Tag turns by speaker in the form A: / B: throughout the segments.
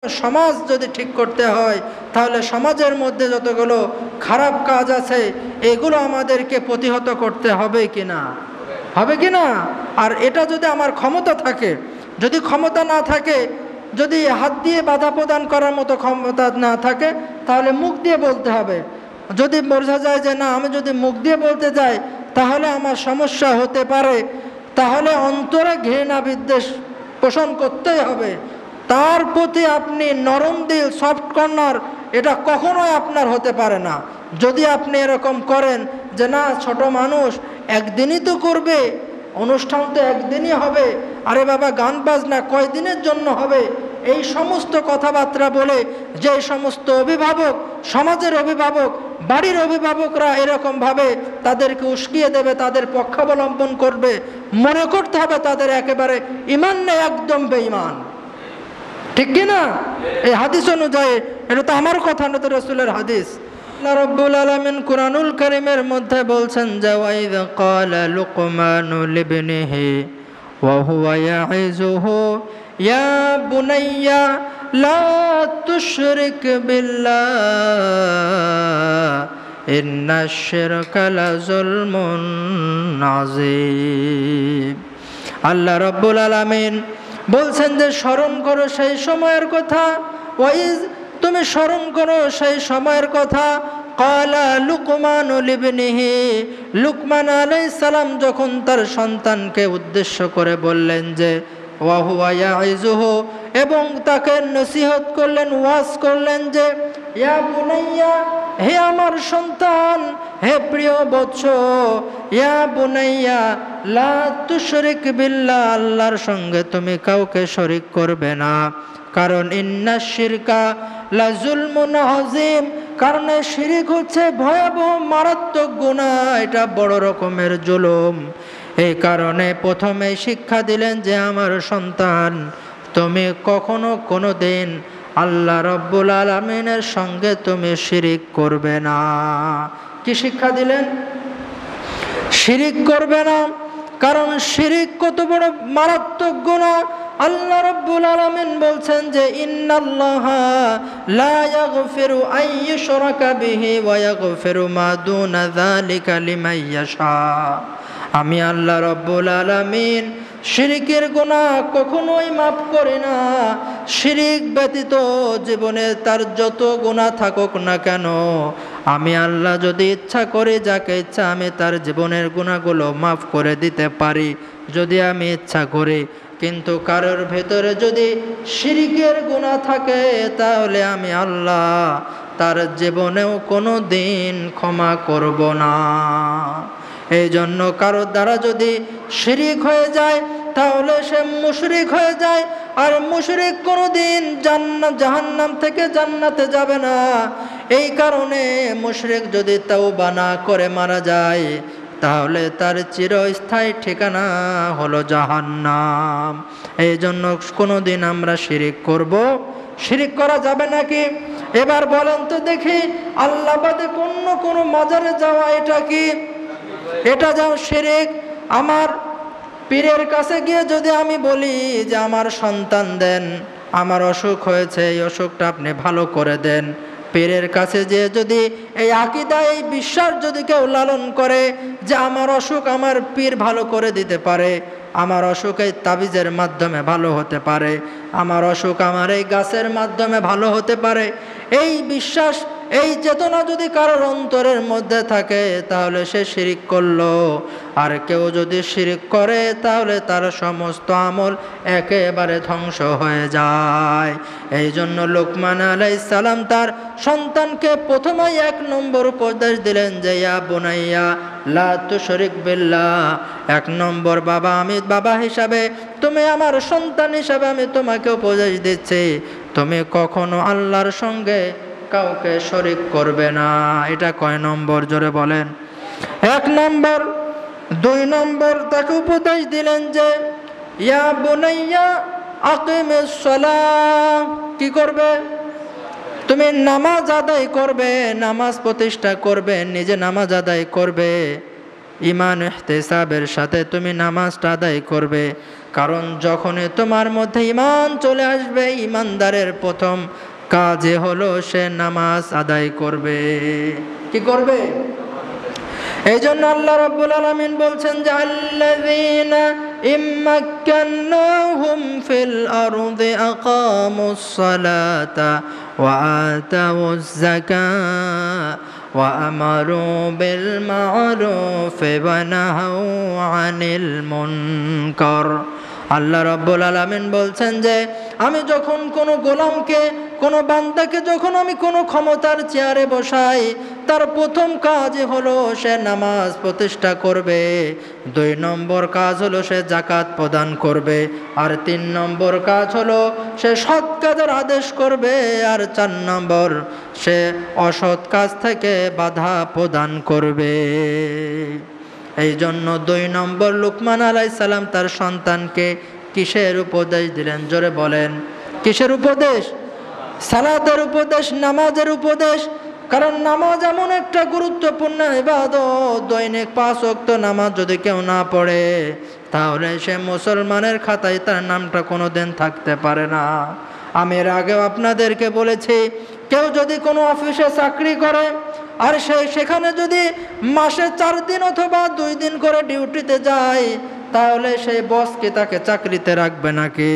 A: সমাজ যদি ঠিক করতে হয় তাহলে সমাজের মধ্যে যতগুলো খারাপ কাজ আছে এগুলো আমাদেরকে প্রতিহত করতে হবে কিনা, হবে কিনা? আর এটা যদি আমার ক্ষমতা থাকে, যদি ক্ষমতা না থাকে, যদি হাত দিয়ে বাধা প্রদান করার মতো ক্ষমতা না থাকে, তাহলে মুখ দিয়ে বলতে হবে। যদি বোঝা যায় যে না, আমি যদি মুখ দিয়ে বলতে যাই তাহলে আমার সমস্যা হতে পারে, তাহলে অন্তরে ঘৃণা বিদ্বেষ পোষণ করতেই হবে। তার প্রতি আপনি নরম দিল, সফট কর্নার, এটা কখনোই আপনার হতে পারে না। যদি আপনি এরকম করেন যে না, ছোট মানুষ একদিনই তো করবে, অনুষ্ঠান তো একদিনই হবে, আরে বাবা গান বাজনা কয়দিনের জন্য হবে, এই সমস্ত কথাবার্তা বলে যে সমস্ত অভিভাবক, সমাজের অভিভাবক, বাড়ির অভিভাবকরা এরকমভাবে তাদেরকে উস্কিয়ে দেবে, তাদের পক্ষাবলম্বন করবে, মনে করতে হবে তাদের একেবারে ইমান নেই, একদম বেঈমান। ঠিক কিনা? এই হাদিস অনুযায়ী, এটা তো আমার কথা না, তো রাসূলের হাদিস। আল্লাহ রাব্বুল আলামিন কুরআনুল কারীমের মধ্যে বলছেন যে ওয়াইদ ক্বালা লুকমানু লিবনিহি ওয়া হুয়া ইয়াইযুহু ইয়া বুনাইয়া লা তুশরিক বিল্লাহ ইন্নাশ শিরকা লাযুলমুন আযীম। আল্লাহ রাব্বুল আলামিন বলছেন যে স্মরণ করো সেই সময়ের কথা, ওয়াইজ, তুমি স্মরণ করো সেই সময়ের কথা। ক্বালা লুকমানু লিবনিহি, লুকমান আলাইহিস সালাম যখন তার সন্তানকে উদ্দেশ্য করে বললেন যে ওয়া হুয়া ইয়াইযুহু, এবং তাকে নসিহত করলেন, ওয়াজ করলেন যে ইয়া বুনাইয়া, হে আমার সন্তান, হে প্রিয় বৎস, ইয়া বুনাইয়া লা তুশরিক বিল্লাহ, আল্লাহর সঙ্গে তুমি কাউকে শরীক করবে না, কারণ ইন্নাশ শিরকা লাযুলমুন আযীম, কারণ শিরক হচ্ছে ভয়াবহ মারাত্মক গুনাহ, এটা বড় রকমের জুলুম। এই কারণে প্রথমে শিক্ষা দিলেন যে আমার সন্তান, তুমি কখনো কোনো দিন আল্লাহ রাব্বুল আলামিনের সঙ্গে তুমি শিরিক করবে না। কি শিক্ষা দিলেন? শিরিক করবে না, কারণ শিরিক কত বড় মারাত্মক গুনাহ। আল্লাহ রাব্বুল আলামিন বলছেন যে ইন্নাল্লাহা লা ইয়াগফিরু আন ইউশরাকা বিহি ওয়া ইয়াগফিরু মা দুনা যালিকা লিমান ইয়াশা। আমি আল্লাহ রাব্বুল আলামিন শিরিকের গুনাহ কখনোই মাফ করি না। শিরিক ব্যতীত জীবনে তার যত গুনাহ থাকুক না কেন, আমি আল্লাহ যদি ইচ্ছা করি, যাকে ইচ্ছা আমি তার জীবনের গুনাহগুলো মাফ করে দিতে পারি, যদি আমি ইচ্ছা করি। কিন্তু কারোর ভেতরে যদি শিরিকের গুনাহ থাকে, তাহলে আমি আল্লাহ তার জীবনেও কোনো দিন ক্ষমা করব না। এই জন্য কারোর দ্বারা যদি শিরিক হয়ে যায় তাহলে সে মুশরিক হয়ে যায়, আর মুশরিক কোনোদিন জাহান্নাম থেকে জান্নাতে যাবে না। এই কারণে মুশরিক যদি তাওবা না করে মারা যায়, তাহলে তার চিরস্থায়ী ঠিকানা হলো জাহান্নাম। এই জন্য কোনোদিন আমরা শিরিক করব, শিরিক করা যাবে নাকি? এবার বলেন তো দেখি, আল্লাহ বাদে অন্য কোনো মাজারে যাওয়া এটা কি? এটা যাও শিরিক। আমার পীরের কাছে গিয়ে যদি আমি বলি যে আমার সন্তান দেন, আমার অসুখ হয়েছে, এই অসুখটা আপনি ভালো করে দেন, পীরের কাছে যে যদি এই আকীদা, এই বিশ্বাস যদি কেউ লালন করে যে আমার অসুখ আমার পীর ভালো করে দিতে পারে, আমার অসুখ এই তাবিজের মাধ্যমে ভালো হতে পারে, আমার অসুখ আমার এই গাছের মাধ্যমে ভালো হতে পারে, এই বিশ্বাস, এই চেতনা যদি কারোর অন্তরের মধ্যে থাকে, তাহলে সে শিরিক করলো। আর কেউ যদি শিরিক করে তাহলে তার সমস্ত আমল একেবারে ধ্বংস হয়ে যায়। এই জন্য লোকমান আলাইহিস সালাম তার সন্তানকে প্রথমেই 1 নম্বর উপদেশ দিলেন যে ইয়া বুনাইয়া লা তুশরিক বিল্লাহ। 1 নম্বর, বাবা, আমি বাবা হিসাবে, তুমি আমার সন্তান হিসাবে আমি তোমাকে উপদেশ দিচ্ছি, তুমি কখনো আল্লাহর সঙ্গে কাউকে শরীক করবে না। এটা কয় নম্বর? জোরে বলেন। 1 নম্বর। 2 নম্বর, তাকে উপদেশ দিলেন যে ইয়া বুনাইয়া আকিমিস সালাহ। কি করবে? তুমি নামাজ আদায় করবে, নামাজ প্রতিষ্ঠা করবে, নিজে নামাজ আদায় করবে, ঈমান ইহতিসাবের সাথে তুমি নামাজটা আদায় করবে। কারণ যখনই তোমার মধ্যে ঈমান চলে আসবে, ঈমানদারের প্রথম কাজে হলো সে নামাজ আদায় করবে। কি করবে? এই জন্য আল্লাহ রাব্বুল আলামিন বলছেন যে আল্লাযীনা ইম্মাক্কান্নাহুম ফিল আরদি আকামুস সালাতা ওয়া আতাউয যাকাতা ওয়া আমারু বিল মা'রুফি ওয়া নাহাউ আনিল মুনকার। আল্লাহ রাব্বুল আলামিন বলছেন যে আমি যখন কোনো গোলামকে, কোনো বান্দাকে যখন আমি কোনো ক্ষমতার চেয়ারে বসাই, তার প্রথম কাজ হলো সে নামাজ প্রতিষ্ঠা করবে, 2 নম্বর কাজ হলো সে যাকাত প্রদান করবে, আর 3 নম্বর কাজ হলো সে সৎ কাজের আদেশ করবে, আর 4 নম্বর সে অসৎ কাজ থেকে বাধা প্রদান করবে। এই জন্য 2 নম্বর লুকমান আলাইহিস সালাম তার সন্তানকে কিসের উপদেশ দিলেন? জোরে বলেন, কিসের উপদেশ? সালাতের উপদেশ, নামাজের উপদেশ। কারণ নামাজ এমন একটা গুরুত্বপূর্ণ ইবাদত, দৈনিক 5 ওয়াক্ত নামাজ যদি কেউ না পড়ে তাহলে সে মুসলমানের খাতায় তার নামটা কোনোদিন থাকতে পারে না। আমি এর আগেও আপনাদেরকে বলেছি, কেউ যদি কোনো অফিসে চাকরি করে আর সেখানে যদি মাসে 4 দিন অথবা 2 দিন করে ডিউটিতে যায়, তাহলে সেই বস কি তাকে চাকরিতে রাখবে নাকি?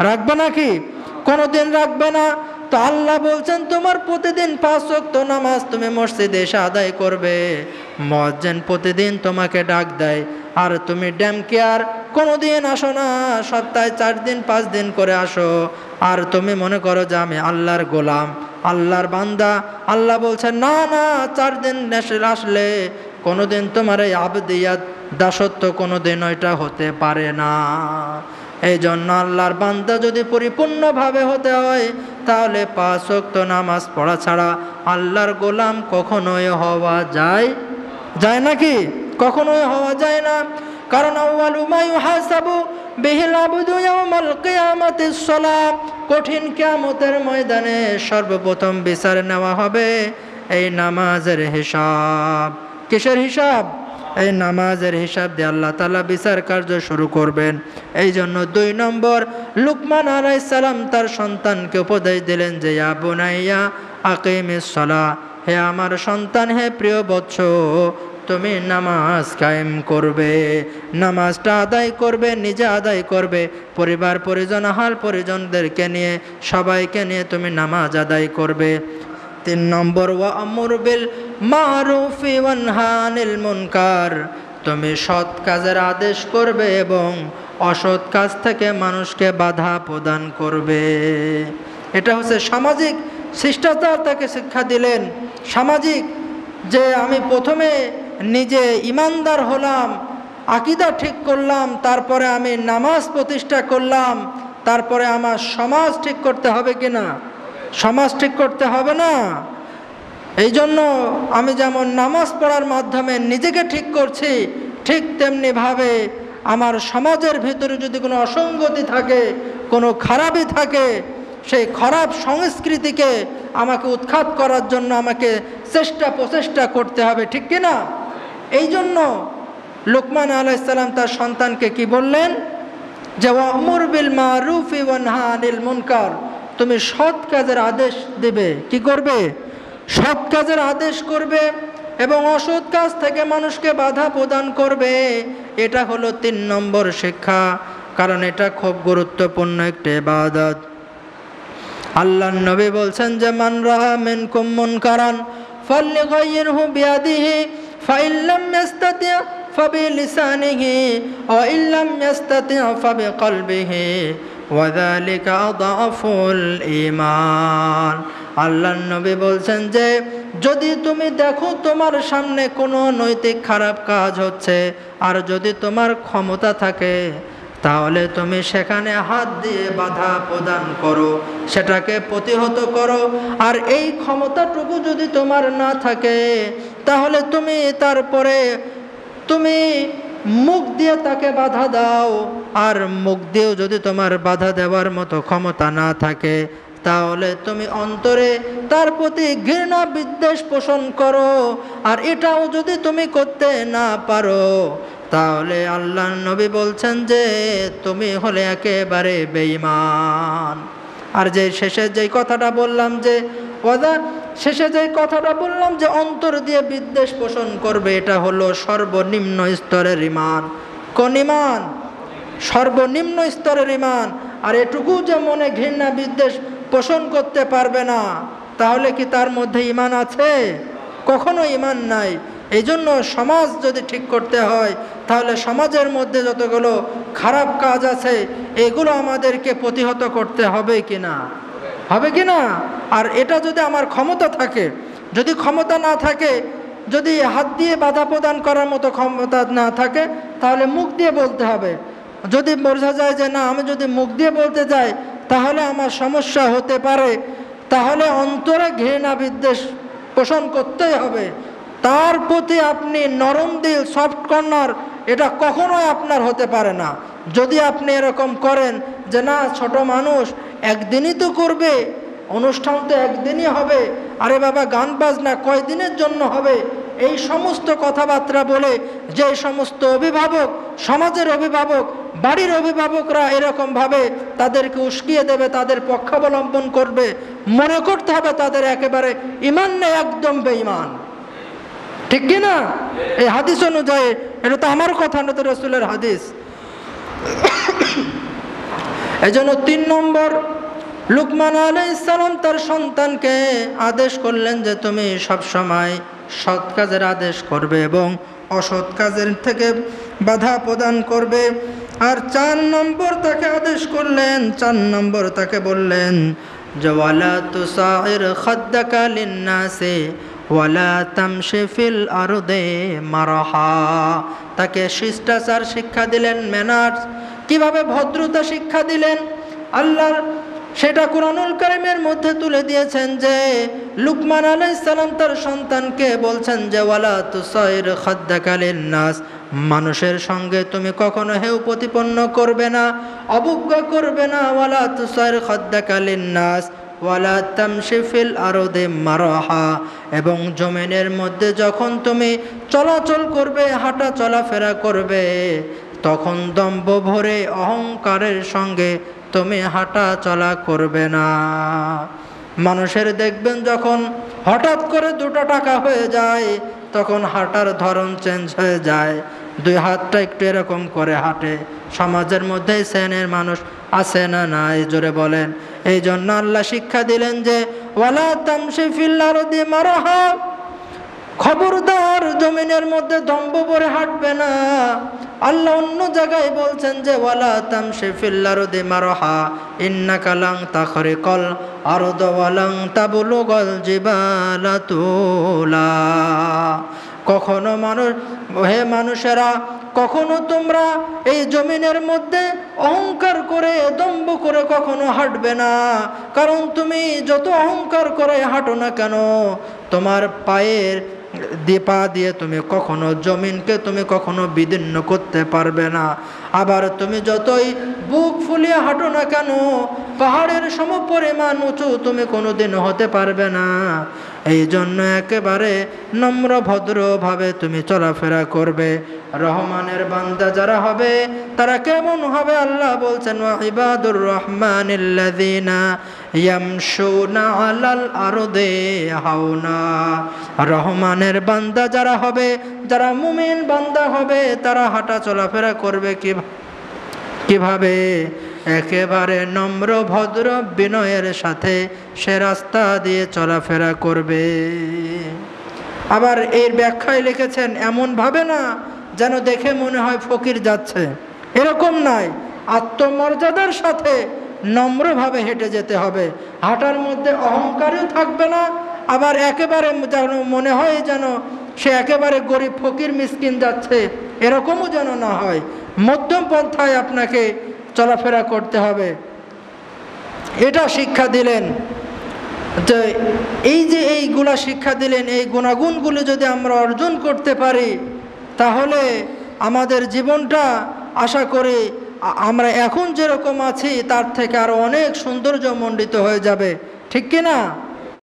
A: রাখবে নাকি? কোনোদিন রাখবে না। তো আল্লাহ বলছেন তোমার প্রতিদিন 5 ওয়াক্ত নামাজ তুমি মসজিদে এসে আদায় করবে। মুয়াজ্জিন প্রতিদিন তোমাকে ডাক দেয়, আর তুমি ড্যাম কেয়ার কোনোদিন আসো না, সপ্তাহে 4 দিন 5 দিন করে আসো, আর তুমি মনে করো যে আমি আল্লাহর গোলাম, আল্লাহর বান্দা। আল্লাহ বলছেন না না, 4 দিন আসলে কোনোদিন তোমার এই আবদিয়াত, দাসত্ব কোনোদিন ওইটা হতে পারে না। এই জন্য আল্লাহর বান্দা যদি পরিপূর্ণভাবে হতে হয় তাহলে 5 ওয়াক্ত নামাজ পড়া ছাড়া আল্লাহর গোলাম কখনোই হওয়া যায় নাকি? কখনোই হওয়া যায় না। কারণ আউয়ালু মা ইউহাসাবু বিহিল আবদু ইয়াউমাল কিয়ামাতিস সালাত, কঠিন কিয়ামতের ময়দানে সর্বপ্রথম বিচার নেওয়া হবে এই নামাজের হিসাব। কিসের হিসাব? এই নামাজের হিসাব দিয়ে আল্লাহ তাআলা বিচার কার্য শুরু করবেন। এই জন্য 2 নম্বর লুকমান আলাইহিস সালাম তার সন্তানকে উপদেশ দিলেন যে ইয়া বুনাইয়া আকিমিস সালাহ, হে আমার সন্তান, হে প্রিয় বৎস, তুমি নামাজ কায়েম করবে, নামাজটা আদায় করবে, নিজে আদায় করবে, পরিবার পরিজন, আহাল পরিজনদেরকে নিয়ে, সবাইকে নিয়ে তুমি নামাজ আদায় করবে। 3 নম্বর ওয়া আমর বিল মারুফি ওয়া নাহা আনিল মুনকার, তুমি সৎ কাজের আদেশ করবে এবং অসৎ কাজ থেকে মানুষকে বাধা প্রদান করবে। এটা হচ্ছে সামাজিক শিষ্টাচার, তাকে শিক্ষা দিলেন। সামাজিক যে আমি প্রথমে নিজে ইমানদার হলাম, আকীদা ঠিক করলাম, তারপরে আমি নামাজ প্রতিষ্ঠা করলাম, তারপরে আমার সমাজ ঠিক করতে হবে কিনা? সমাজ ঠিক করতে হবে না? এই জন্য আমি যেমন নামাজ পড়ার মাধ্যমে নিজেকে ঠিক করছি, ঠিক তেমনিভাবে আমার সমাজের ভিতরে যদি কোনো অসঙ্গতি থাকে, কোনো খারাপই থাকে, সেই খারাপ সংস্কৃতিকে আমাকে উৎখাত করার জন্য আমাকে প্রচেষ্টা করতে হবে, ঠিক কিনা? এই জন্য লুকমান আলাইহিস সালাম তার সন্তানকে কি বললেন? যে ওয়ামুর বিল মারুফি ওয়া নাহা আনিল মুনকার, তুমি সৎ কাজের আদেশ দেবে। কি করবে? সৎ কাজের আদেশ করবে এবং অসৎ কাজ থেকে মানুষকে বাধা প্রদান করবে। এটা হলো 3 নম্বর শিক্ষা, কারণ এটা খুব গুরুত্বপূর্ণ একটা ইবাদত। আল্লাহর নবী বলছেন যে মান রাআ মিনকুম মুনকারান ফালইগাইয়িরহু বিয়াদিহি ফাইন লাম ইস্তাতি' ফাবিলিসানিহি ওয়া ইন লাম ইস্তাতি' ফাবিকলবিহি ওয়া যালিকা আযআফুল ঈমান। আল্লাহর নবী বলছেন যে যদি তুমি দেখো তোমার সামনে কোনো নৈতিক খারাপ কাজ হচ্ছে, আর যদি তোমার ক্ষমতা থাকে, তাহলে তুমি সেখানে হাত দিয়ে বাধা প্রদান করো, সেটাকে প্রতিহত করো। আর এই ক্ষমতাটুকু যদি তোমার না থাকে, তাহলে তুমি তারপরে তুমি মুখ দিয়ে তাকে বাধা দাও। আর মুখ দিয়েও যদি তোমার বাধা দেওয়ার মতো ক্ষমতা না থাকে, তাহলে তুমি অন্তরে তার প্রতি ঘৃণা বিদ্বেষ পোষণ করো। আর এটাও যদি তুমি করতে না পারো, তাহলে আল্লাহর নবী বলছেন যে তুমি হলে একেবারে বেঈমান। আর যে শেষে যেই কথাটা বললাম যে শেষে যেই কথাটা বললাম যে অন্তর দিয়ে বিদ্বেষ পোষণ করবে, এটা হলো সর্বনিম্ন স্তরের ঈমান। কোন ঈমান? সর্বনিম্ন স্তরের ঈমান। আর এটুকু যে মনে ঘৃণা বিদ্বেষ পোষণ করতে পারবে না, তাহলে কি তার মধ্যে ঈমান আছে? কখনো ঈমান নাই। এই জন্য সমাজ যদি ঠিক করতে হয়, তাহলে সমাজের মধ্যে যতগুলো খারাপ কাজ আছে এগুলো আমাদেরকে প্রতিহত করতে হবে কিনা? হবে কিনা? আর এটা যদি আমার ক্ষমতা থাকে, যদি ক্ষমতা না থাকে, যদি হাত দিয়ে বাধা প্রদান করার মতো ক্ষমতা না থাকে, তাহলে মুখ দিয়ে বলতে হবে। যদি বোঝা যায় যে না, আমি যদি মুখ দিয়ে বলতে যাই তাহলে আমার সমস্যা হতে পারে, তাহলে অন্তরে ঘৃণা বিদ্বেষ পোষণ করতেই হবে। তার প্রতি আপনি নরম দিল, সফট কর্নার, এটা কখনোই আপনার হতে পারে না। যদি আপনি এরকম করেন যে না, ছোট মানুষ, একদিনই তো করবে, অনুষ্ঠান তো একদিনই হবে, আরে বাবা গান বাজনা কয়দিনের জন্য হবে, এই সমস্ত কথাবার্তা বলে যে সমস্ত অভিভাবক, সমাজের অভিভাবক, বাড়ির অভিভাবকরা এরকমভাবে তাদেরকে উস্কিয়ে দেবে, তাদের পক্ষাবলম্বন করবে, মনে করতে হবে তাদের একেবারে ঈমান নেই, একদম বেঈমান। ঠিক কিনা? এই হাদিস অনুযায়ী, এটা তো আমার কথা না, তো রাসূলের হাদিস। এই জন্য 3 নম্বর, লুকমান আলাইহিস সালাম তার সন্তানকে আদেশ করলেন যে তুমি সবসময় সৎ কাজের আদেশ করবে এবং অসৎ কাজের থেকে বাধা প্রদান করবে। আর 4 নম্বর তাকে আদেশ করলেন, 4 নম্বর তাকে বললেন যে ওয়ালা তুসাইর খাদ্দাকা লিন্নাসি ওয়ালা তামশি ফিল আরদে মারহা। তাকে শিষ্টাচার শিক্ষা দিলেন, ম্যানার্স, কিভাবে ভদ্রতা শিক্ষা দিলেন। আল্লাহর সেটা কুরআনুল কারীমের মধ্যে তুলে দিয়েছেন যে লুকমান আলাইহিস সালাম তার সন্তানকে বলছেন যে ওয়ালা তুসাইর খাদ্দাকা লিন্নাস, মানুষের সঙ্গে তুমি কখনো হেয় প্রতিপন্ন করবে না, অবজ্ঞা করবে না। ওয়ালা তুসাইর খাদ্দাকা লিন্নাস ওয়ালা তামশি ফিল আরদে মারহা, এবং জমিনের মধ্যে যখন তুমি চলাচল করবে, হাঁটা চলাফেরা করবে, তখন দম্ভ ভরে অহংকারের সঙ্গে তুমি হাঁটা চলা করবে না। মানুষের দেখবেন যখন হঠাৎ করে 2টা টাকা হয়ে যায়, তখন হাঁটার ধরন চেঞ্জ হয়ে যায়, 2 হাতটা একটু এরকম করে হাঁটে। সমাজের মধ্যে শ্রেণীর মানুষ আছে না নাই? জোরে বলেন। এই জন্য আল্লাহ শিক্ষা দিলেন যে ওয়ালা তামশি ফিল আরদি মারহা, খবরদার জমিনের মধ্যে দম্ভ ভরে হাঁটবে না। আল্লাহ অন্য জায়গায় বলছেন যে ওয়ালা তামশি ফিল আরদি মারহা ইন্নাকা লান তাখরিকাল আরদ ওয়া লান তাবলুগাল জিবালা তুলা। কখনো হে মানুষেরা, কখনো তোমরা এই জমিনের মধ্যে অহংকার করে, দম্ভ করে কখনো হাঁটবে না। কারণ তুমি যত অহংকার করে হাঁটো না কেন, তোমার পায়ের পা দিয়ে তুমি কখনো জমিনকে তুমি কখনো বিদীর্ণ করতে পারবে না। আবার তুমি যতই বুক ফুলিয়ে হাঁটো না কেন, পাহাড়ের সমপরিমাণ উঁচু তুমি কোনোদিন হতে পারবে না। এই জন্য একেবারে নম্র ভদ্রভাবে তুমি চলাফেরা করবে। রহমানের বান্দা যারা হবে তারা কেমন হবে? আল্লাহ বলছেন ওয়া ইবাদুর রহমানিল্লাযিনা ইয়ামশুনা আলাল আরদি হাওনা। রহমানের বান্দা যারা হবে, যারা মুমিন বান্দা হবে, তারা হাঁটা চলাফেরা করবে কিভাবে? একেবারে নম্র ভদ্র বিনয়ের সাথে সে রাস্তা দিয়ে চলাফেরা করবে। আবার এর ব্যাখ্যায় লিখেছেন এমনভাবে না যেন দেখে মনে হয় ফকির যাচ্ছে, এরকম নয়। আত্মমর্যাদার সাথে নম্রভাবে হেঁটে যেতে হবে। হাঁটার মধ্যে অহংকারও থাকবে না, আবার একেবারে যেন মনে হয় যেন সে একেবারে গরিব ফকির মিসকিন যাচ্ছে, এরকমও যেন না হয়। মধ্যম পন্থায় আপনাকে চলাফেরা করতে হবে, এটা শিক্ষা দিলেন। যে এইগুলা শিক্ষা দিলেন, এই গুণাগুণগুলো যদি আমরা অর্জন করতে পারি, তাহলে আমাদের জীবনটা আশা করি আমরা এখন যেরকম আছি তার থেকে আরো অনেক সৌন্দর্যমণ্ডিত হয়ে যাবে। ঠিক কিনা?